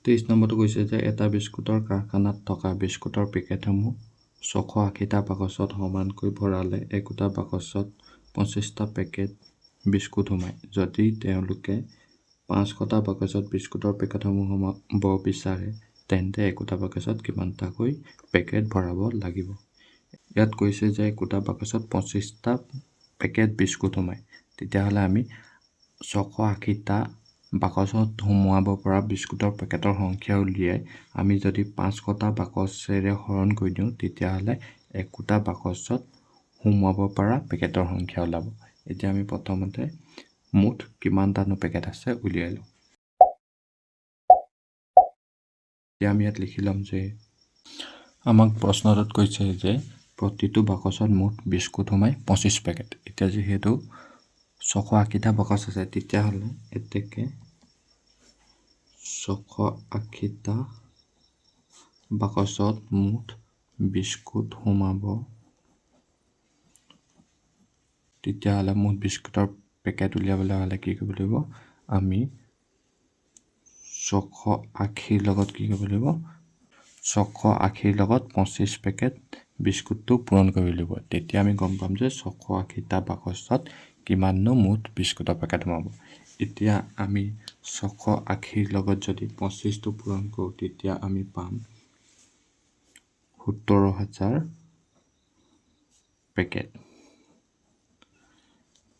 23 নম্বৰটো কৈছে যে এটা বিস্কুটৰ কাৰখানাত থকা বিস্কুটৰ পেকেটসমূহ 680টা বাকচত সমানকৈ ভৰালে একোটা বাকচত 25টা পেকেট বিস্কুট সোমায়। যদি তেওঁলোকে 500টা বাকচত বিস্কুটৰ পেকেটসমূহ সোমাব বিচাৰে তেন্তে একোটা বাকচত কিমানটাকৈ পেকেট ভৰাব লাগিব। ইয়াত কৈছে যে একোটা বাকচত 25টা পেকেট বিস্কুট সোমায়। তেতিয়াহ'লে আমি 680টা বাকচত সোমোৱাব পৰা বিস্কুটৰ পেকেটৰ সংখ্যা উলিয়াই আমি যদি 500টা বাকচেৰে হৰণ কৰি দিওঁ তেতিয়াহ'লে একোটা বাকচত সোমোৱাব পৰা পেকেটৰ সংখ্যা ওলাব। এতিয়া আমি প্ৰথমতে মুঠ কিমানটানো পেকেট আছে উলিয়াই লওঁ। এতিয়া আমি ইয়াত লিখি ল'ম যে আমাক প্ৰশ্নটোত কৈছে যে প্ৰতিটো বাকচত মুঠ বিস্কুট সোমায় 25 পেকেট। এতিয়া যিহেতু 680টা বাকচ আছে তেতিয়াহ'লে এতেকে 680টা বাকচত মুঠ বিস্কুট সোমাব। তেতিয়াহ'লে মুঠ বিস্কুটৰ পেকেট উলিয়াবলৈ হ'লে কি কৰিব লাগিব, আমি 680ৰ লগত কি কৰিব লাগিব, 680ৰ লগত 25 পেকেট বিস্কুটটো পূৰণ কৰিব লাগিব। তেতিয়া আমি গম পাম যে 680টা বাকচত কিমাননো মুঠ বিস্কুটৰ পেকেট সোমাব। এতিয়া আমি 680ৰ লগত যদি 25টো পূৰণ কৰোঁ তেতিয়া আমি পাম 70,000 পেকেট।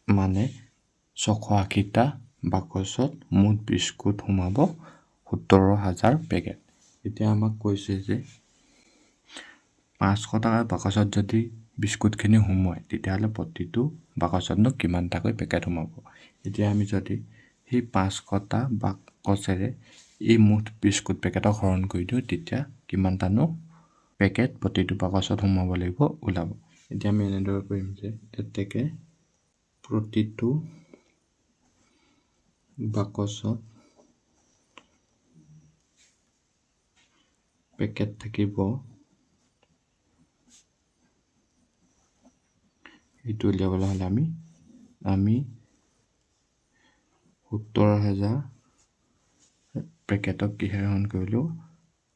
মানে 680টা বাকচত মুঠ বিস্কুট সোমাব 70,000 পেকেট। এতিয়া আমাক কৈছে যে 500টা বাকচত যদি বিস্কুটখিনি সোমোৱায় তেতিয়াহ'লে প্ৰতিটো বাকচতনো কিমানটাকৈ পেকেট সোমাব। এতিয়া আমি যদি সেই 500টা বাকচেৰে এই মুঠ বিস্কুট পেকেটক হৰণ কৰি দিওঁ তেতিয়া কিমানটানো পেকেট প্ৰতিটো বাকচত সোমাব লাগিব ওলাব। এতিয়া আমি এনেদৰে কৰিম যে এতেকে প্ৰতিটো বাকচত পেকেট থাকিব, এইটো উলিয়াবলৈ হ'লে আমি 70,000 পেকেটক কিহেৰে হৰণ কৰিলোঁ,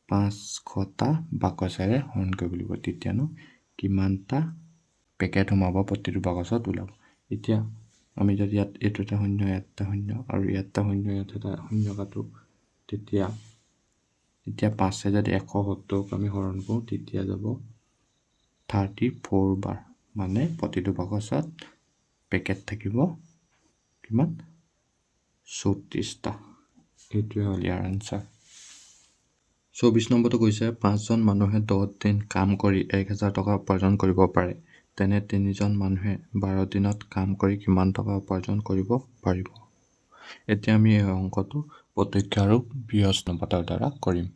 500টা বাকচেৰে হৰণ কৰিব লাগিব। তেতিয়ানো কিমানটা পেকেট সোমাব প্ৰতিটো বাকচত ওলাব। এতিয়া আমি যদি ইয়াত এইটো এটা শূন্য, ইয়াত এটা শূন্য আৰু ইয়াত এটা শূন্য, ইয়াত এটা শূন্য কাটোঁ তেতিয়া 5ৰে যদি 170ক আমি হৰণ কৰোঁ তেতিয়া যাব 34 বাৰ। মানে প্ৰতিটো বাকচত পেকেট থাকিব কিমান, 34টা। এইটোৱে হ'ল ইয়াৰ আনচাৰ। 24 নম্বৰটো কৈছে 5জন মানুহে 10 দিন কাম কৰি 1,000 টকা উপাৰ্জন কৰিব পাৰে। তেনে 3জন মানুহে 12 দিনত কাম কৰি কিমান টকা উপাৰ্জন কৰিব পাৰিব। এতিয়া আমি এই অংকটো প্ৰত্যক্ষ আৰু বিয়োগ অনুপাতৰ দ্বাৰা কৰিম।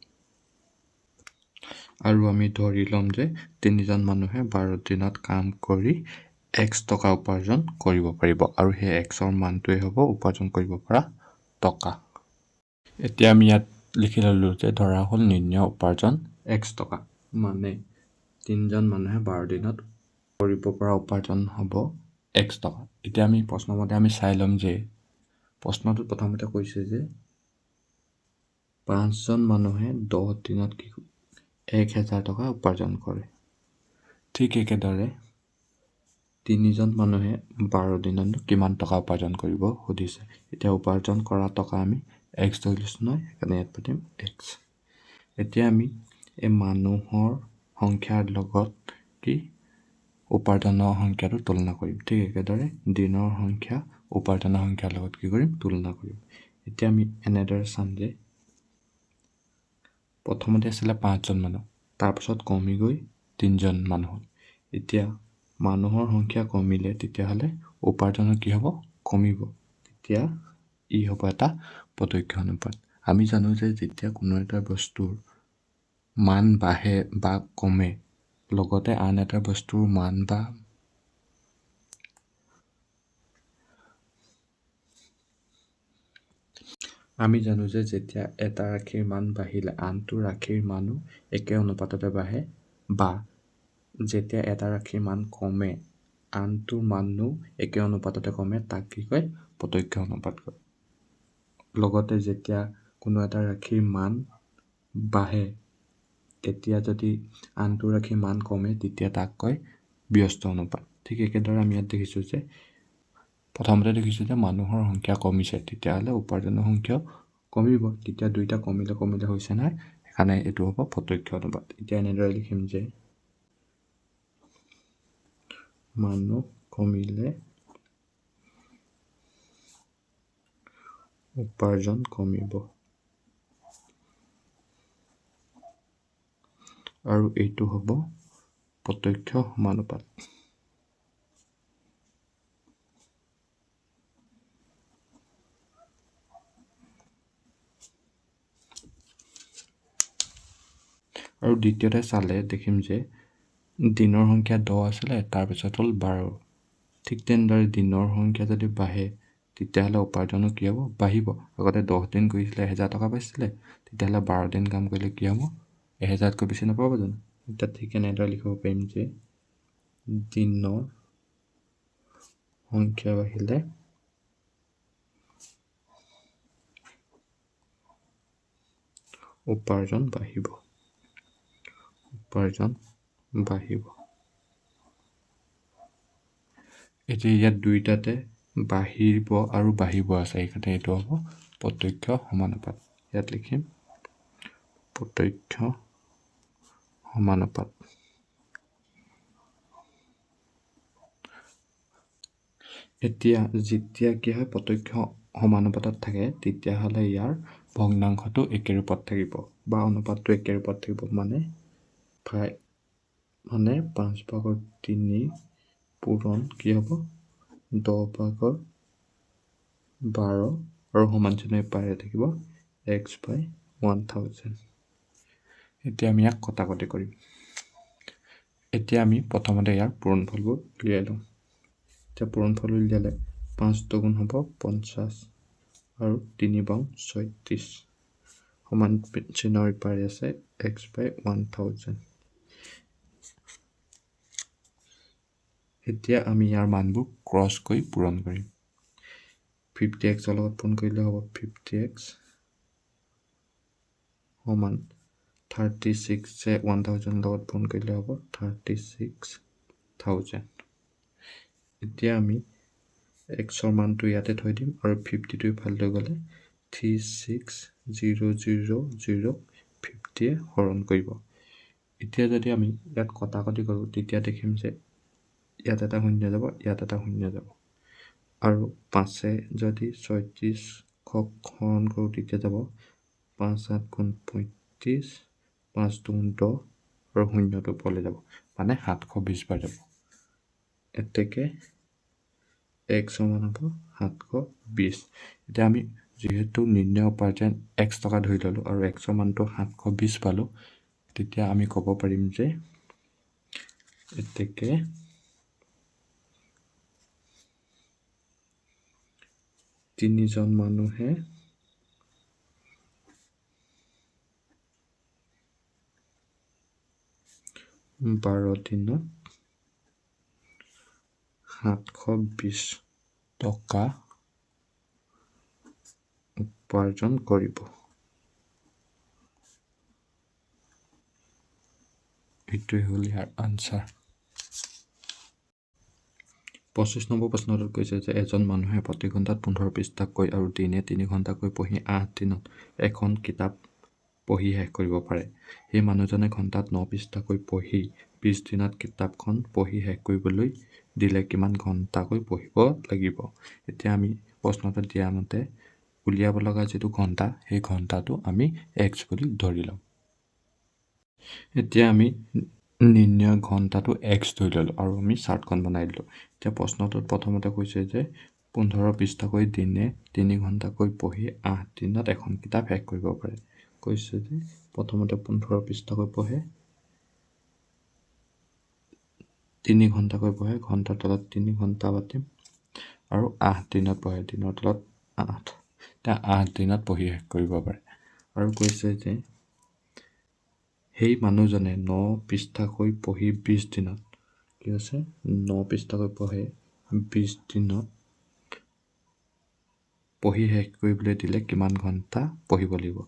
আৰু আমি ধৰি ল'ম যে 3জন মানুহে 12 দিনত কাম কৰি x টকা উপাৰ্জন কৰিব পাৰিব আৰু সেই xৰ মানটোৱে হ'ব উপাৰ্জন কৰিব পৰা টকা। এতিয়া আমি ইয়াত লিখি ল'লোঁ যে ধৰা হ'ল নিৰ্ণয় উপাৰ্জন x টকা। মানে 3জন মানুহে 12 দিনত কৰিব পৰা উপাৰ্জন হ'ব x টকা। এতিয়া আমি প্ৰশ্নমতে আমি চাই ল'ম যে প্ৰশ্নটোত প্ৰথমতে কৈছে যে 5জন মানুহে 10 দিনত 1,000 টকা উপাৰ্জন কৰে। ঠিক একেদৰে 3জন মানুহে 12 দিনত কিমান টকা উপাৰ্জন কৰিব সুধিছে। এতিয়া উপাৰ্জন কৰা টকা আমি x ধৰি লৈছোঁ নহয়, সেইকাৰণে ইয়াত পাতিম x। এতিয়া আমি এই মানুহৰ সংখ্যাৰ লগত কি উপাৰ্জনৰ সংখ্যাটো তুলনা কৰিম। ঠিক একেদৰে দিনৰ সংখ্যা উপাৰ্জনৰ সংখ্যাৰ লগত কি কৰিম, তুলনা কৰিম। এতিয়া আমি এনেদৰে চাম যে প্ৰথমতে আছিলে 5জন মানুহ, তাৰপাছত কমি গৈ 3জন মানুহ। এতিয়া মানুহৰ সংখ্যা কমিলে তেতিয়াহ'লে উপাৰ্জনৰ কি হ'ব, কমিব। তেতিয়া ই হ'ব এটা প্ৰত্যক্ষ অনুপাত। আমি জানো যে যেতিয়া কোনো এটা বস্তুৰ মান বাঢ়ে বা কমে লগতে আন এটা বস্তুৰ মান বা আমি জানো যে যেতিয়া এটা ৰাশিৰ মান বাঢ়িলে আনটো ৰাশিৰ মানো একে অনুপাততে বাঢ়ে, বা যেতিয়া এটা ৰাশিৰ মান কমে আনটো মানো একে অনুপাততে কমে, তাক কি কয়, প্ৰত্যক্ষ অনুপাত কয়। লগতে যেতিয়া কোনো এটা ৰাশিৰ মান বাঢ়ে তেতিয়া যদি আনটো ৰাশি মান কমে তেতিয়া তাক কয় ব্যস্ত অনুপাত। ঠিক একেদৰে আমি ইয়াত দেখিছোঁ যে প্ৰথমতে দেখিছোঁ যে মানুহৰ সংখ্যা কমিছে, তেতিয়াহ'লে উপাৰ্জনৰ সংখ্যাও কমিব। তেতিয়া দুইটা কমিলে হৈছে নাই, সেইকাৰণে এইটো হ'ব প্ৰত্যক্ষ অনুপাত। এতিয়া এনেদৰে লিখিম যে মানুহ কমিলে উপাৰ্জন কমিব, আৰু এইটো হ'ব প্ৰত্যক্ষ সমানুপাত। আৰু দ্বিতীয়তে চালে দেখিম যে দিনৰ সংখ্যা 10 আছিলে, তাৰপিছত হ'ল 12। ঠিক তেনেদৰে দিনৰ সংখ্যা যদি বাঢ়ে তেতিয়াহ'লে উপাৰ্জনো কি হ'ব? বাঢ়িব। আগতে 10 দিন কৰিছিলে 1000 টকা পাইছিলে, তেতিয়াহ'লে 12 দিন কাম কৰিলে কি হ'ব? 1000তকৈ বেছি নাপাব জানো? এতিয়া ঠিক এনেদৰে লিখিব পাৰিম যে দিনৰ সংখ্যা বাঢ়িলে উপাৰ্জন বাঢ়িব। এতিয়া ইয়াত দুইটাতে বাঢ়িব আৰু বাঢ়িব আছে, সেইকাৰণে এইটো হ'ব প্ৰত্যক্ষ সমানুপাত। ইয়াত লিখিম প্ৰত্যক্ষ সমানুপাত। এতিয়া যেতিয়া কি হয় প্ৰত্যক্ষ সমানুপাতত থাকে তেতিয়াহ'লে ইয়াৰ ভগ্নাংশটো একে ৰূপত থাকিব বা অনুপাতটো একে ৰূপত থাকিব, মানে 5/3 পূৰণ কি হ'ব 10/12 আৰু সমান চিহ্ন পাৰে থাকিব x/1000। এতিয়া আমি ইয়াক কটাকটি কৰিম। এতিয়া আমি প্ৰথমতে ইয়াৰ পূৰণফলবোৰ উলিয়াই লওঁ। এতিয়া পূৰণফল উলিয়ালে 5 দুগুণ হ'ব 50 আৰু 3 36 সমান চিহ্নৰ ইপাৰে আছে x/1000। এতিয়া আমি ইয়াৰ মানবোৰ ক্ৰছ কৰি পূৰণ কৰিম। 50x লগত পূৰণ কৰিলে হ'ব 50x সমান 36 1000 লগত পূৰণ কৰিলে হ'ব 36000। এতিয়া আমি xৰ মানটো ইয়াতে থৈ দিম আৰু 50টো ইফালে গ'লে 36000 হৰণ কৰিব। এতিয়া যদি আমি ইয়াত কটাকটি কৰোঁ তেতিয়া দেখিম যে ইয়াত এটা শূন্য যাব, ইয়াত এটা শূন্য যাব, আৰু 5 যদি 36ক হৰণ কৰোঁ তেতিয়া যাব 5×8 = 35, 5 দুগুণ 10 আৰু শূন্যটো ওপৰলৈ যাব, মানে 720 বাৰ যাব। এতেকে x সমান হ'ব 720। এতিয়া আমি যিহেতু নিৰ্ণয় উপাৰ্জন x টকা ধৰি ল'লোঁ আৰু xৰ মানটো 720 পালোঁ, তেতিয়া আমি ক'ব পাৰিম যে এতেকে 3জন মানুহে 12 দিনত 720 টকা উপাৰ্জন কৰিব। এইটোৱে হ'ল ইয়াৰ আনচাৰ। 25 নম্বৰ প্ৰশ্নটোত কৈছে যে এজন মানুহে প্ৰতি ঘণ্টাত 15 পৃষ্ঠাকৈ আৰু দিনে 3 ঘণ্টাকৈ পঢ়ি 8 দিনত এখন কিতাপ পঢ়ি শেষ কৰিব পাৰে। সেই মানুহজনে ঘণ্টাত 9 পৃষ্ঠাকৈ পঢ়ি 20 দিনত কিতাপখন পঢ়ি শেষ কৰিবলৈ দিলে কিমান ঘণ্টাকৈ পঢ়িব লাগিব? এতিয়া আমি প্ৰশ্নটোত দিয়া মতে উলিয়াব লগা যিটো ঘণ্টা, সেই ঘণ্টাটো আমি x বুলি ধৰি ল'ম। এতিয়া আমি নিৰ্ণয় ঘণ্টাটো x ধৰি ল'লোঁ আৰু আমি চাৰ্টখন বনাই দিলোঁ। এতিয়া প্ৰশ্নটোত প্ৰথমতে কৈছে যে 15 পৃষ্ঠাকৈ দিনে 3 ঘণ্টাকৈ পঢ়ি 8 দিনত এখন কিতাপ শেষ কৰিব পাৰে। কৈছে যে প্ৰথমতে 15 পৃষ্ঠাকৈ পঢ়ে, 3 ঘণ্টাকৈ পঢ়ে, ঘণ্টাৰ তলত 3 ঘণ্টা পাতিম, আৰু 8 দিনত পঢ়ে, দিনৰ তলত 8। এতিয়া 8 দিনত পঢ়ি শেষ কৰিব পাৰে। আৰু কৈছে যে সেই মানুহজনে 9 পৃষ্ঠাকৈ পঢ়ি 20 দিনত, কি আছে 9 পৃষ্ঠাকৈ পঢ়ে 20 দিনত পঢ়ি শেষ কৰিবলৈ দিলে কিমান ঘণ্টা পঢ়িব লাগিব?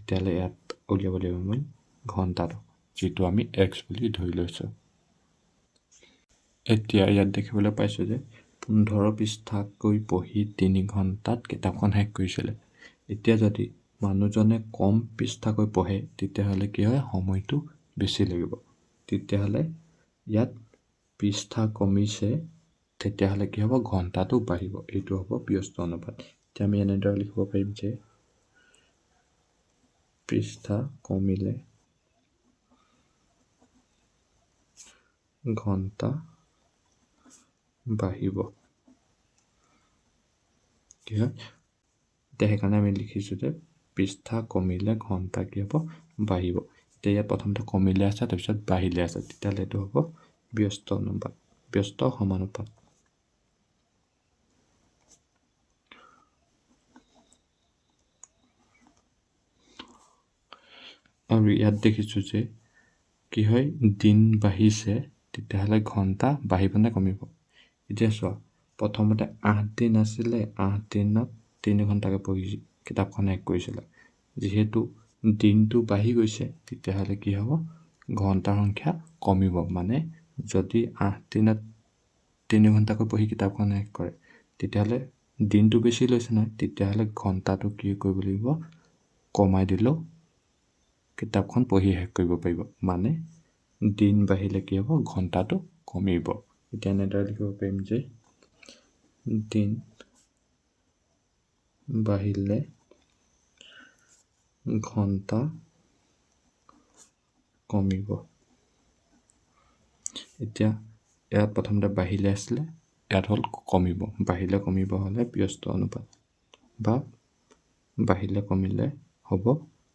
তেতিয়াহ'লে ইয়াত উলিয়াব লাগিব আমি ঘণ্টাটো, যিটো আমি এক্স বুলি ধৰি লৈছোঁ। এতিয়া ইয়াত দেখিবলৈ পাইছোঁ যে 15 পৃষ্ঠাকৈ পঢ়ি 3 ঘণ্টাত কিতাপখন শেষ কৰিছিলে। এতিয়া যদি মানুহজনে কম পৃষ্ঠাকৈ পঢ়ে তেতিয়াহ'লে কি হয়, সময়টো বেছি লাগিব। তেতিয়াহ'লে ইয়াত পৃষ্ঠা কমিছে, তেতিয়াহ'লে কি হ'ব, ঘণ্টাটো বাঢ়িব। এইটো হ'ব ব্যস্ত অনুপাত। এতিয়া আমি এনেদৰে লিখিব পাৰিম যে পৃষ্ঠা কমিলে ঘণ্টা বাঢ়িব। কি হয়, এতিয়া সেইকাৰণে আমি লিখিছোঁ যে পৃষ্ঠা কমিলে ঘণ্টা কি হ'ব, বাঢ়িব। এতিয়া ইয়াত প্ৰথমতে কমিলে আছে, তাৰপিছত বাঢ়িলে আছে, তেতিয়াহ'লে এইটো হ'ব ব্যস্ত অনুপাত, ব্যস্ত সমানুপাত। আৰু ইয়াত দেখিছোঁ যে কি হয়, দিন বাঢ়িছে, তেতিয়াহ'লে ঘণ্টা বাঢ়িব নে কমিব? এতিয়া চোৱা, প্ৰথমতে 8 দিন আছিলে, 8 দিনত 3 ঘণ্টাকৈ পঢ়ি কিতাপখন শেষ কৰিছিলে। যিহেতু দিনটো বাঢ়ি গৈছে, তেতিয়াহ'লে কি হ'ব, ঘণ্টাৰ সংখ্যা কমিব। মানে যদি 8 দিনত 3 ঘণ্টাকৈ পঢ়ি কিতাপখন শেষ কৰে, তেতিয়াহ'লে দিনটো বেছি লৈছে নহয়, তেতিয়াহ'লে ঘণ্টাটো কি কৰিব লাগিব, কমাই দিলেও কিতাপখন পঢ়ি শেষ কৰিব পাৰিব। মানে দিন বাঢ়িলে কি হ'ব, ঘণ্টাটো কমিব। এতিয়া এনেদৰে লিখিব পাৰিম যে দিন বাঢ়িলে ঘণ্টা কমিব। এতিয়া ইয়াত প্ৰথমতে বাঢ়িলে আছিলে, ইয়াত হ'ল কমিব। বাঢ়িলে কমিব হ'লে ব্যস্ত অনুপাত, বা বাঢ়িলে কমিলে হ'ব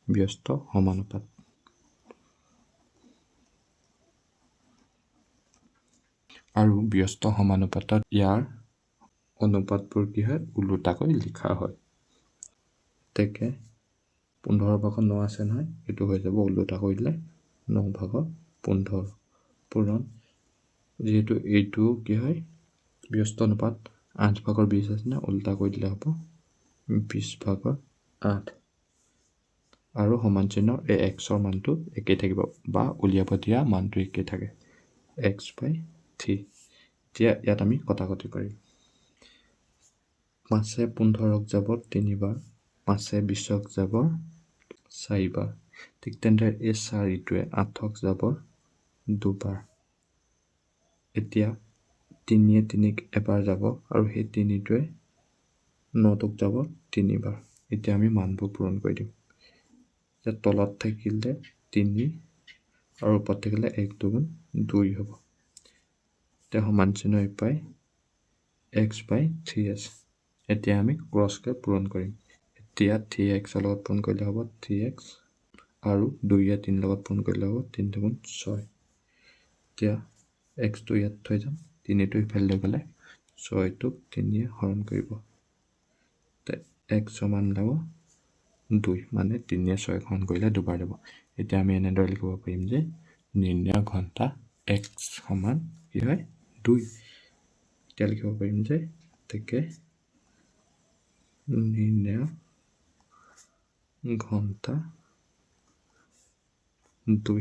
ব্যস্ত সমানুপাত। আৰু ব্যস্ত সমানুপাতত ইয়াৰ অনুপাতবোৰ কি হয়, ওলোটাকৈ লিখা হয়। গতিকে 15/9 আছে নহয়, এইটো হৈ যাব ওলোটা কৰিলে 9/15 পূৰণ, যিহেতু এইটো কি হয়, ব্যস্ত অনুপাত 8/20 আছে না, ওলোটা কৰি দিলে হ'ব 20/8। আৰু সমান চিহ্নৰ এই এক্সৰ মানটো একেই থাকিব, বা উলিয়াব দিয়া মানটো একেই থাকে, x/3। এতিয়া ইয়াত আমি কটাকটি কৰিম। 5-এ 15ক যাব 3বাৰ, 5-এ 20ক যাব 4বাৰ। ঠিক তেনেদৰে এই 4টোৱে 8ক যাব 2বাৰ। এতিয়া 3-এ 3ক এবাৰ যাব, আৰু সেই 3টোৱে 9টোক যাব 3বাৰ। এতিয়া আমি মানবোৰ পূৰণ কৰি দিম। এতিয়া তলত থাকিলে 3 আৰু ওপৰত থাকিলে 1 2 2 হ'ব। এতিয়া সমান চিহ্ন পাই x/3 আছে। এতিয়া আমি ক্ৰছকৈ পূৰণ কৰিম। এতিয়া 3xৰ লগত পূৰণ কৰিলে হ'ব 3x, আৰু 2-এ 3 লগত পূৰণ কৰিলে হ'ব 3 2 6। এতিয়া xটো ইয়াত থৈ যাম, 3টো ইফালে লৈ গ'লে 6টোক 3-এ হৰণ কৰিব। x সমান যাব 2, মানে 3-এ 6ক হৰণ কৰিলে 2বাৰ যাব। এতিয়া আমি এনেদৰে লিখিব পাৰিম যে নিৰ্ণয় ঘণ্টা x সমান কি হয়, 2। এতিয়া লিখিব পাৰিম যে গতিকে নিৰ্ণয় ঘণ্টা 2,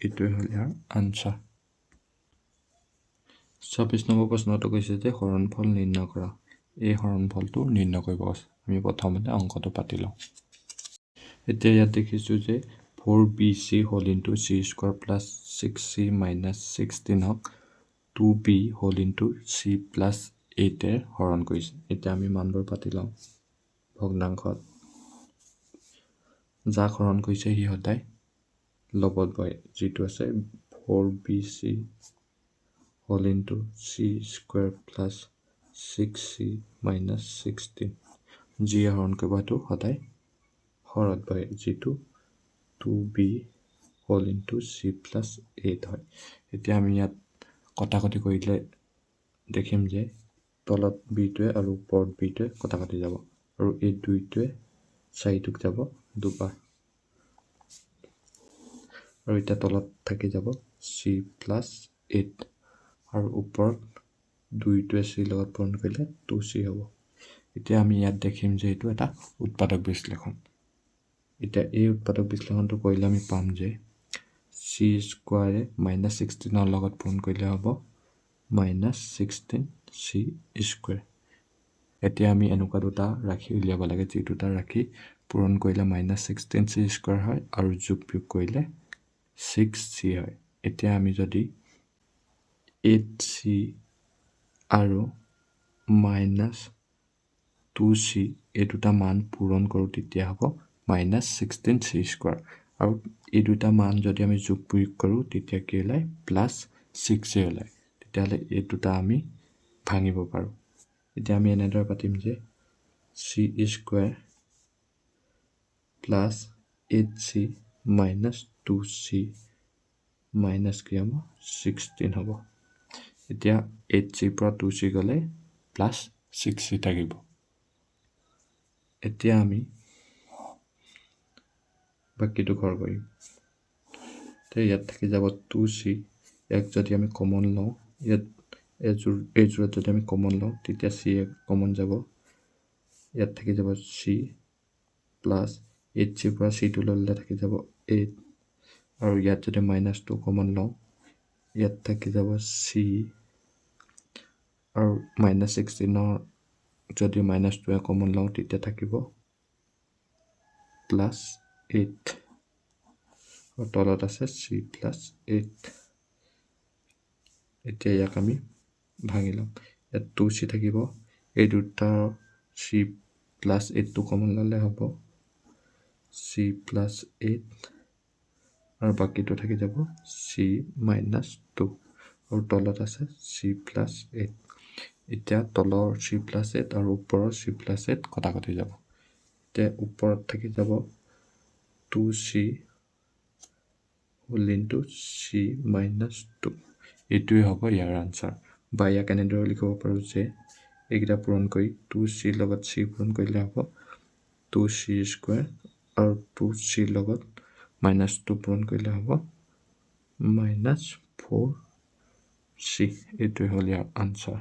এইটোৱে হ'ল ইয়াৰ আনচাৰ। 26 নম্বৰ প্ৰশ্নটো কৈছে যে হৰণফল নিৰ্ণয় কৰা। এই হৰণফলটো নিৰ্ণয় কৰিব কৈছে। আমি প্ৰথমতে অংকটো পাতি লওঁ। এতিয়া ইয়াত দেখিছোঁ যে 4bc whole into c square plus 6c minus 16ক 2b whole into c plus 8-এ হৰণ কৰিছে। এতিয়া আমি মানবোৰ পাতি লওঁ। ভগ্নাংশত যাক হৰণ কৰিছে সি সদায় লগত বহে, যিটো আছে 4bc whole into c square plus 6c minus 16। যিয়ে হৰণ কৰিব সেইটো সদায় হৰত বহে, যিটো 2b whole into c plus 8 হয়। এতিয়া আমি ইয়াত কটাকটি কৰিলে দেখিম যে তলত বিটোৱে আৰু ওপৰত বিটোৱে কটাকটি যাব, আৰু এই 2টোৱে 4টোক যাব 2বাৰ। আৰু এতিয়া তলত থাকি যাব c প্লাছ 8, আৰু ওপৰত 2টোৱে c লগত পূৰণ কৰিলে 2c হ'ব। এতিয়া আমি ইয়াত দেখিম যে এইটো এটা উৎপাদক বিশ্লেষণ। এতিয়া এই উৎপাদক বিশ্লেষণটো কৰিলে আমি পাম যে চি স্কোৱাৰে -16 লগত পূৰণ কৰিলে হ'ব -16 চি স্কোৱাৰ। এতিয়া আমি এনেকুৱা দুটা ৰাশি উলিয়াব লাগে যি দুটা ৰাশি পূৰণ কৰিলে -16 চি স্কোৱাৰ হয় আৰু যোগ বিয়োগ কৰিলে 6c হয়। এতিয়া আমি যদি 8c আৰু -2c এই দুটা মান পূৰণ কৰোঁ তেতিয়া হ'ব -16 চি স্কোৱাৰ। আৰু এই দুটা মান যদি আমি যোগ প্ৰয়োগ কৰোঁ তেতিয়া কি ওলায় +6c ওলায়। তেতিয়াহ'লে এই দুটা আমি ভাঙিব পাৰোঁ। এতিয়া আমি এনেদৰে পাতিম যে C square plus 8c minus 2c minus কি হ'ব 16 হ'ব। এতিয়া 8cৰ পৰা 2c গ'লে +6c থাকিব। এতিয়া আমি বাকীটো ঘৰ কৰিম। এতিয়া ইয়াত থাকি যাব 2c, ইয়াক যদি আমি কমন লওঁ, ইয়াত এইযোৰত যদি আমি কমন লওঁ তেতিয়া c কমন যাব, ইয়াত থাকি যাব c প্লাছ 8cৰ পৰা c2 ল'লে থাকি যাব 8, আৰু ইয়াত যদি -2 কমন লওঁ ইয়াত থাকি যাব c, আৰু -16ৰ যদি -2 কমন লওঁ তেতিয়া থাকিব +8, আৰু তলত আছে c + 8। এতিয়া ইয়াক আমি ভাঙি ল'ম। ইয়াত 2c থাকিব, এই দুটাৰ c + 8টো কমন ল'লে হ'ব c + 8, আৰু বাকীটো থাকি যাব c - 2, আৰু তলত আছে c + 8। এতিয়া তলৰ c + 8 আৰু ওপৰৰ c + 8 কটাকটি যাব। এতিয়া ওপৰত থাকি যাব 2c × c - 2। এইটোৱে হ'ব ইয়াৰ আনচাৰ। বা ইয়াক এনেদৰে লিখিব পাৰোঁ যে এইকেইটা পূৰণ কৰি 2c লগত c পূৰণ কৰিলে হ'ব 2c স্কোৱাৰ, আৰু 2c লগত -2 পূৰণ কৰিলে হ'ব -4c। এইটোৱে হ'ল ইয়াৰ আনচাৰ।